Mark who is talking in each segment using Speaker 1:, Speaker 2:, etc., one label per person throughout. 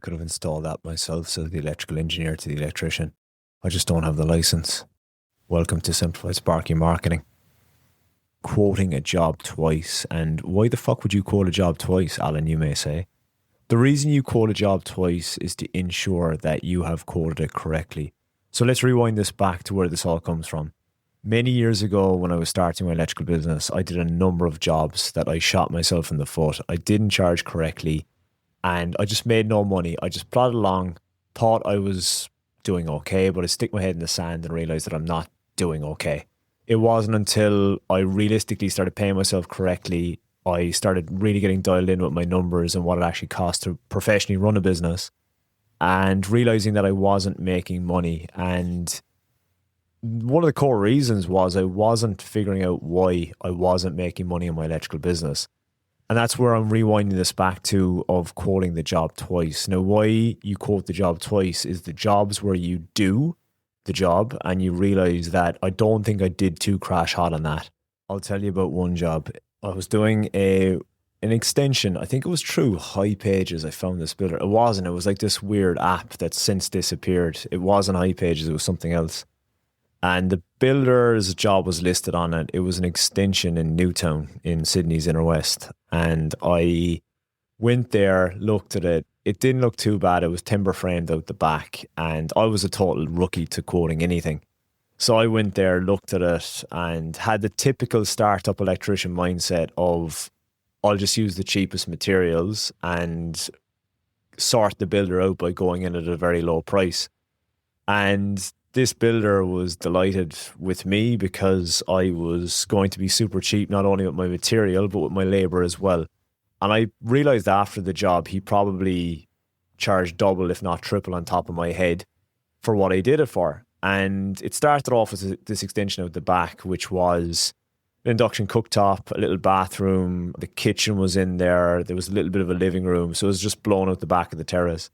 Speaker 1: could have installed that myself, said the electrical engineer to the electrician. I just don't have the license. Welcome to Simplified Sparky Marketing. Quoting a job twice. And why the fuck would you quote a job twice, Alan, you may say? The reason you quote a job twice is to ensure that you have quoted it correctly. So let's rewind this back to where this all comes from. Many years ago, when I was starting my electrical business, I did a number of jobs that I shot myself in the foot. I didn't charge correctly and I just made no money. I just plodded along, thought I was doing okay, but I stick my head in the sand and realized that I'm not doing okay. It wasn't until I realistically started paying myself correctly, I started really getting dialed in with my numbers and what it actually cost to professionally run a business, and realizing that I wasn't making money. And one of the core reasons was I wasn't figuring out why I wasn't making money in my electrical business. And that's where I'm rewinding this back to, of quoting the job twice. Now, why you quote the job twice is the jobs where you do the job and you realize that I don't think I did too crash hot on that. I'll tell you about one job. I was doing an extension. I think it was through High Pages. I found this builder. It wasn't. It was like this weird app that's since disappeared. It wasn't High Pages. It was something else. And the builder's job was listed on it. It was an extension in Newtown in Sydney's inner west. And I went there, looked at it. It didn't look too bad. It was timber framed out the back. And I was a total rookie to quoting anything. So I went there, looked at it, and had the typical startup electrician mindset of, I'll just use the cheapest materials and sort the builder out by going in at a very low price. And this builder was delighted with me because I was going to be super cheap, not only with my material, but with my labor as well. And I realized after the job, he probably charged double, if not triple, on top of my head for what I did it for. And it started off with this extension out the back, which was an induction cooktop, a little bathroom, the kitchen was in there, there was a little bit of a living room, so it was just blown out the back of the terrace.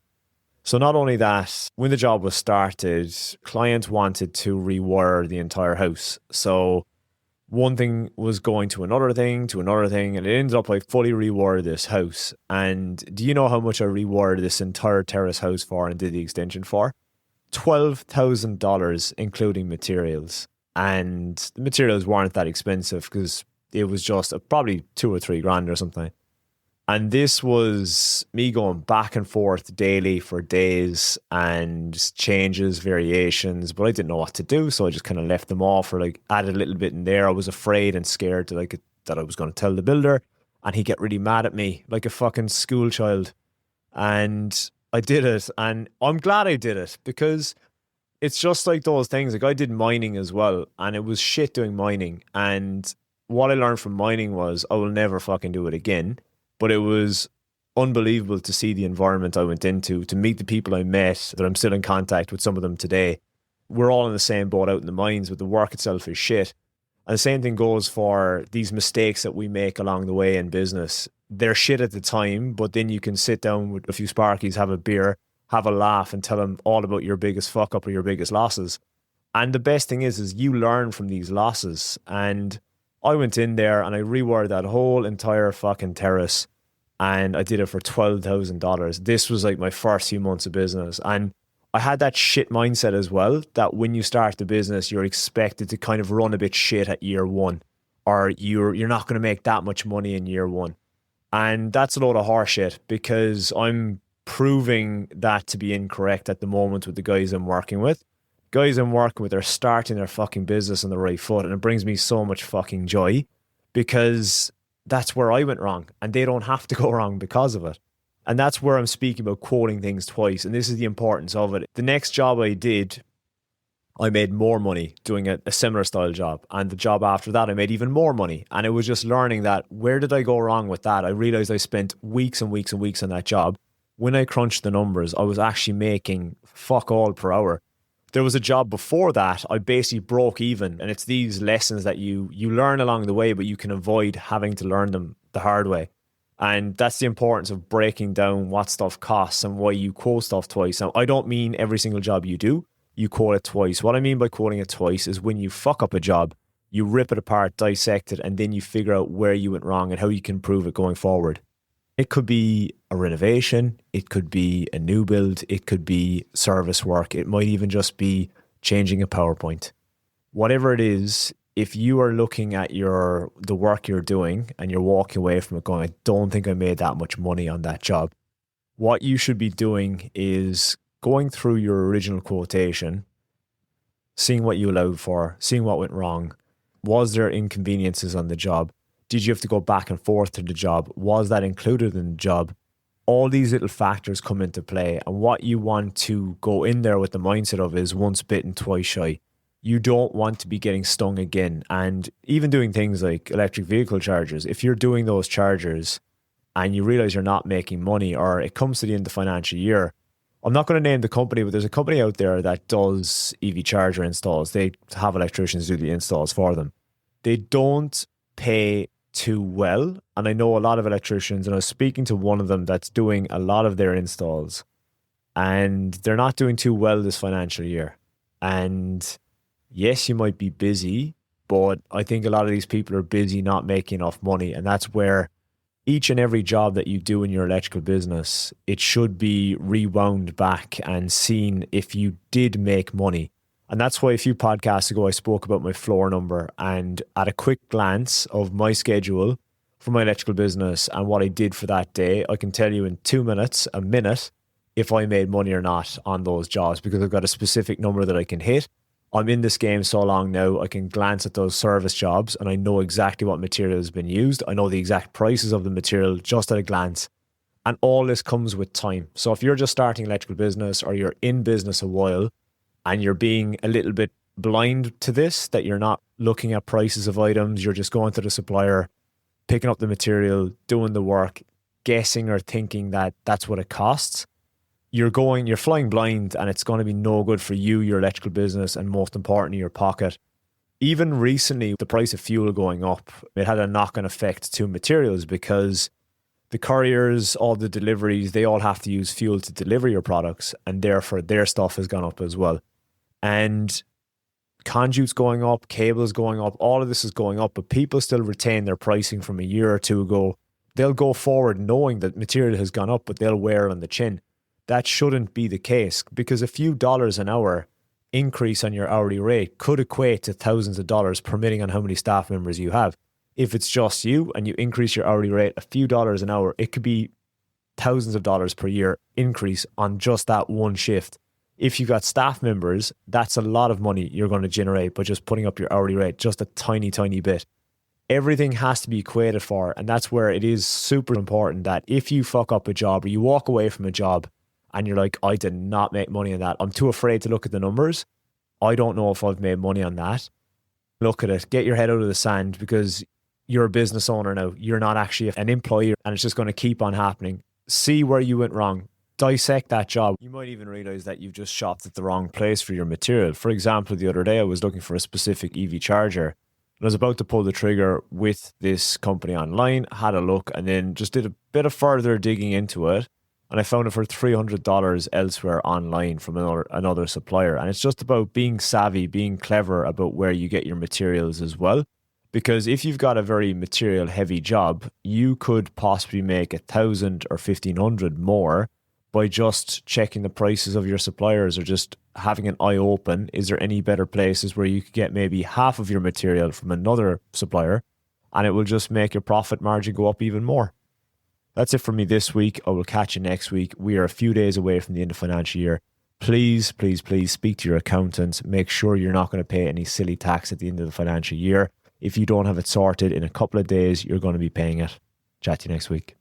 Speaker 1: So not only that, when the job was started, clients wanted to rewire the entire house. So one thing was going to another thing, and it ended up I fully rewired this house. And do you know how much I rewired this entire terrace house for and did the extension for? $12,000, including materials. And the materials weren't that expensive because it was just probably $2 or $3 grand or something. And this was me going back and forth daily for days and changes, variations, but I didn't know what to do. So I just kind of left them off or like added a little bit in there. I was afraid and scared that I was going to tell the builder and he'd get really mad at me like a fucking school child. And I did it, and I'm glad I did it because it's just like those things. Like I did mining as well, and it was shit doing mining. And what I learned from mining was I will never fucking do it again. But it was unbelievable to see the environment I went into, to meet the people I met, that I'm still in contact with some of them today. We're all in the same boat out in the mines, but the work itself is shit. And the same thing goes for these mistakes that we make along the way in business. They're shit at the time, but then you can sit down with a few Sparkies, have a beer, have a laugh and tell them all about your biggest fuck up or your biggest losses. And the best thing is you learn from these losses. And I went in there and I rewired that whole entire fucking terrace and I did it for $12,000. This was like my first few months of business. And I had that shit mindset as well, that when you start the business, you're expected to kind of run a bit shit at year one, or you're not going to make that much money in year one. And that's a load of horseshit because I'm proving that to be incorrect at the moment with the guys I'm working with. Guys I'm working with are starting their fucking business on the right foot, and it brings me so much fucking joy because that's where I went wrong and they don't have to go wrong because of it. And that's where I'm speaking about quoting things twice, and this is the importance of it. The next job I did, I made more money doing a similar style job, and the job after that I made even more money. And it was just learning that, where did I go wrong with that? I realized I spent weeks and weeks and weeks on that job. When I crunched the numbers, I was actually making fuck all per hour. There was a job before that, I basically broke even. And it's these lessons that you learn along the way, but you can avoid having to learn them the hard way. And that's the importance of breaking down what stuff costs and why you quote stuff twice. Now, I don't mean every single job you do, you quote it twice. What I mean by quoting it twice is when you fuck up a job, you rip it apart, dissect it, and then you figure out where you went wrong and how you can improve it going forward. It could be a renovation, it could be a new build, it could be service work, it might even just be changing a PowerPoint. Whatever it is, if you are looking at the work you're doing and you're walking away from it going, I don't think I made that much money on that job, what you should be doing is going through your original quotation, seeing what you allowed for, seeing what went wrong. Was there inconveniences on the job? Did you have to go back and forth to the job? Was that included in the job? All these little factors come into play. And what you want to go in there with the mindset of is once bitten, twice shy. You don't want to be getting stung again. And even doing things like electric vehicle chargers, if you're doing those chargers and you realize you're not making money, or it comes to the end of the financial year, I'm not going to name the company, but there's a company out there that does EV charger installs. They have electricians do the installs for them. They don't pay too well. And I know a lot of electricians, and I was speaking to one of them that's doing a lot of their installs, and they're not doing too well this financial year. And yes, you might be busy, but I think a lot of these people are busy not making enough money. And that's where each and every job that you do in your electrical business, it should be rewound back and seen if you did make money. And that's why a few podcasts ago, I spoke about my floor number, and at a quick glance of my schedule for my electrical business and what I did for that day, I can tell you in 2 minutes, a minute, if I made money or not on those jobs, because I've got a specific number that I can hit. I'm in this game so long now, I can glance at those service jobs and I know exactly what material has been used. I know the exact prices of the material just at a glance. And all this comes with time. So if you're just starting electrical business, or you're in business a while and you're being a little bit blind to this, that you're not looking at prices of items, you're just going to the supplier, picking up the material, doing the work, guessing or thinking that that's what it costs, you're flying blind, and it's going to be no good for you, your electrical business, and most importantly, your pocket. Even recently, the price of fuel going up, it had a knock-on effect to materials, because the couriers, all the deliveries, they all have to use fuel to deliver your products, and therefore their stuff has gone up as well. And conduits going up, cables going up, all of this is going up, but people still retain their pricing from a year or two ago. They'll go forward knowing that material has gone up, but they'll wear it on the chin. That shouldn't be the case, because a few dollars an hour increase on your hourly rate could equate to thousands of dollars, permitting on how many staff members you have. If it's just you and you increase your hourly rate a few dollars an hour, it could be thousands of dollars per year increase on just that one shift. If you've got staff members, that's a lot of money you're going to generate by just putting up your hourly rate just a tiny, tiny bit. Everything has to be equated for, and that's where it is super important that if you fuck up a job or you walk away from a job and you're like, I did not make money on that, I'm too afraid to look at the numbers, I don't know if I've made money on that. Look at it, get your head out of the sand, because you're a business owner now. You're not actually an employee, and it's just going to keep on happening. See where you went wrong. Dissect that job. You might even realize that you've just shopped at the wrong place for your material. For example, the other day I was looking for a specific EV charger, and I was about to pull the trigger with this company online, had a look, and then just did a bit of further digging into it. And I found it for $300 elsewhere online from another supplier. And it's just about being savvy, being clever about where you get your materials as well. Because if you've got a very material heavy job, you could possibly make 1,000 or 1,500 more by just checking the prices of your suppliers, or just having an eye open. Is there any better places where you could get maybe half of your material from another supplier, and it will just make your profit margin go up even more? That's it for me this week. I will catch you next week. We are a few days away from the end of the financial year. Please, please, please speak to your accountant. Make sure you're not going to pay any silly tax at the end of the financial year. If you don't have it sorted, in a couple of days, you're going to be paying it. Chat to you next week.